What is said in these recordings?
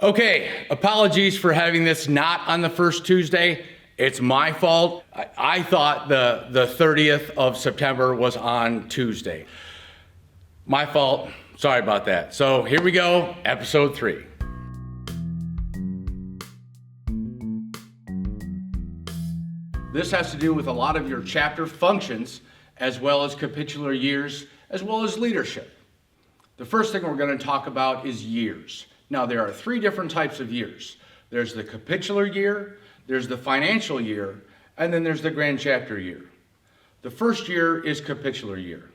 Okay, apologies for having this not on the first Tuesday. It's my fault. I thought the 30th of September was on Tuesday. My fault. Sorry about that. So here we go, episode 3. This has to do with a lot of your chapter functions, as well as capitular years, as well as leadership. The first thing we're going to talk about is years. Now, there are 3 different types of years. There's the capitular year, there's the financial year, and then there's the grand chapter year. The first year is capitular year.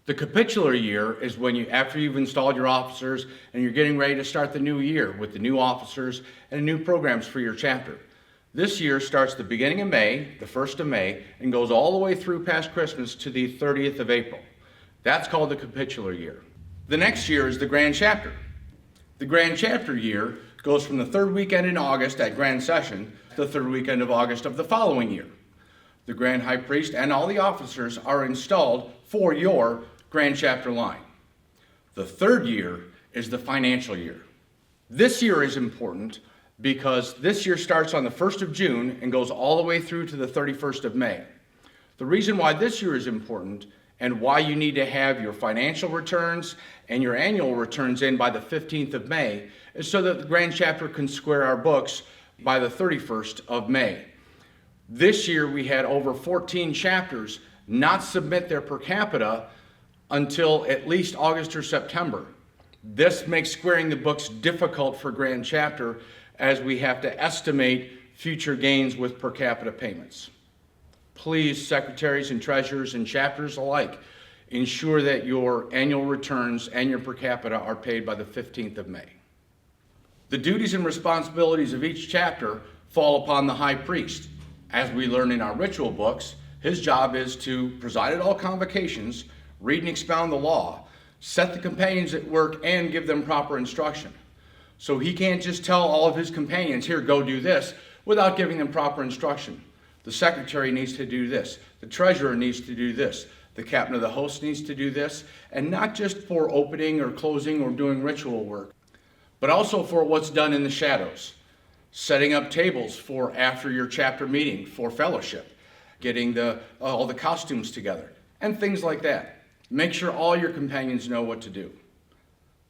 The capitular year is when after you've installed your officers and you're getting ready to start the new year with the new officers and new programs for your chapter. This year starts the beginning of May, the 1st of May, and goes all the way through past Christmas to the 30th of April. That's called the capitular year. The next year is the grand chapter. The grand chapter year goes from the 3rd weekend in August at grand session to the 3rd weekend of August of the following year. The grand high priest and all the officers are installed for your grand chapter line. The 3rd year is the financial year. This year is important because this year starts on the 1st of June and goes all the way through to the 31st of May. The reason why this year is important and why you need to have your financial returns and your annual returns in by the 15th of May is so that the grand chapter can square our books by the 31st of May. This year we had over 14 chapters not submit their per capita until at least August or September. This makes squaring the books difficult for grand chapter as we have to estimate future gains with per capita payments. Please, secretaries and treasurers and chapters alike, ensure that your annual returns and your per capita are paid by the 15th of May. The duties and responsibilities of each chapter fall upon the high priest. As we learn in our ritual books, his job is to preside at all convocations, read and expound the law, set the companions at work, and give them proper instruction. So he can't just tell all of his companions, here, go do this, without giving them proper instruction. The secretary needs to do this. The treasurer needs to do this. The captain of the host needs to do this. And not just for opening or closing or doing ritual work, but also for what's done in the shadows. Setting up tables for after your chapter meeting for fellowship, getting all the costumes together, and things like that. Make sure all your companions know what to do.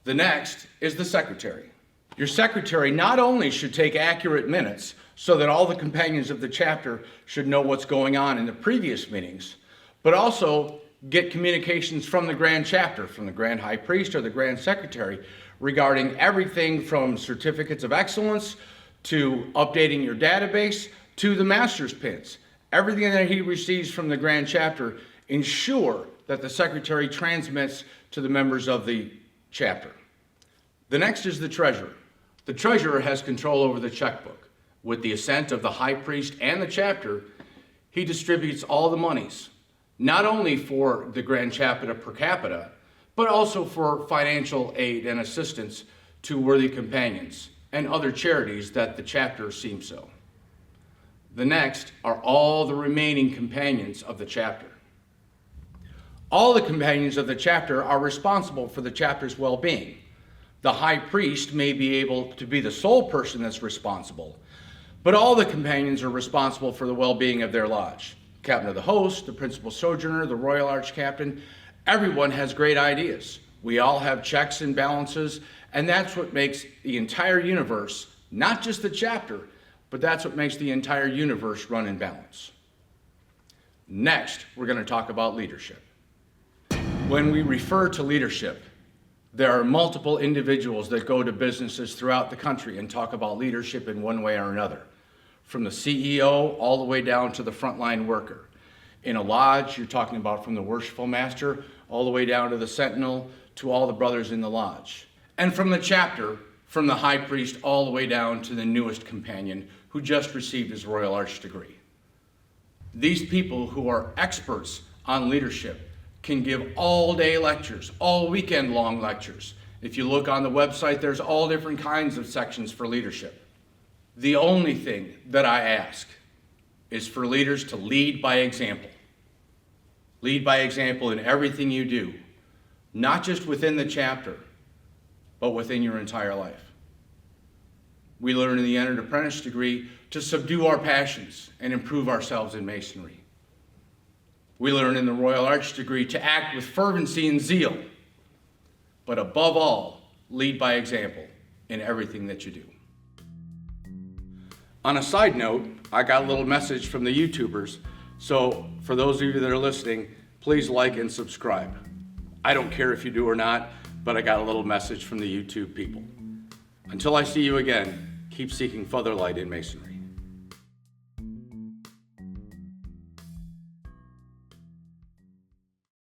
The next is the secretary. Your secretary not only should take accurate minutes so that all the companions of the chapter should know what's going on in the previous meetings, but also get communications from the grand chapter, from the grand high priest or the grand secretary, regarding everything from certificates of excellence to updating your database to the master's pins. Everything that he receives from the grand chapter, ensure that the secretary transmits to the members of the chapter. The next is the treasurer. The treasurer has control over the checkbook. With the assent of the high priest and the chapter, he distributes all the monies, not only for the grand chapter per capita, but also for financial aid and assistance to worthy companions and other charities that the chapter seems so. The next are all the remaining companions of the chapter. All the companions of the chapter are responsible for the chapter's well-being. The high priest may be able to be the sole person that's responsible, but all the companions are responsible for the well-being of their lodge. Captain of the host, the principal sojourner, the royal arch captain, everyone has great ideas. We all have checks and balances, and that's what makes the entire universe, not just the chapter, but that's what makes the entire universe run in balance. Next, we're going to talk about leadership. When we refer to leadership, there are multiple individuals that go to businesses throughout the country and talk about leadership in one way or another, from the CEO all the way down to the frontline worker. In a lodge, you're talking about from the worshipful master all the way down to the sentinel to all the brothers in the lodge. And from the chapter, from the high priest all the way down to the newest companion who just received his royal arch degree. These people who are experts on leadership can give all-day lectures, all weekend-long lectures. If you look on the website, there's all different kinds of sections for leadership. The only thing that I ask is for leaders to lead by example. Lead by example in everything you do, not just within the chapter, but within your entire life. We learn in the Entered Apprentice degree to subdue our passions and improve ourselves in masonry. We learn in the Royal Arch degree to act with fervency and zeal, but above all, lead by example in everything that you do. On a side note, I got a little message from the YouTubers, so for those of you that are listening, please like and subscribe. I don't care if you do or not, but I got a little message from the YouTube people. Until I see you again, keep seeking further light in masonry.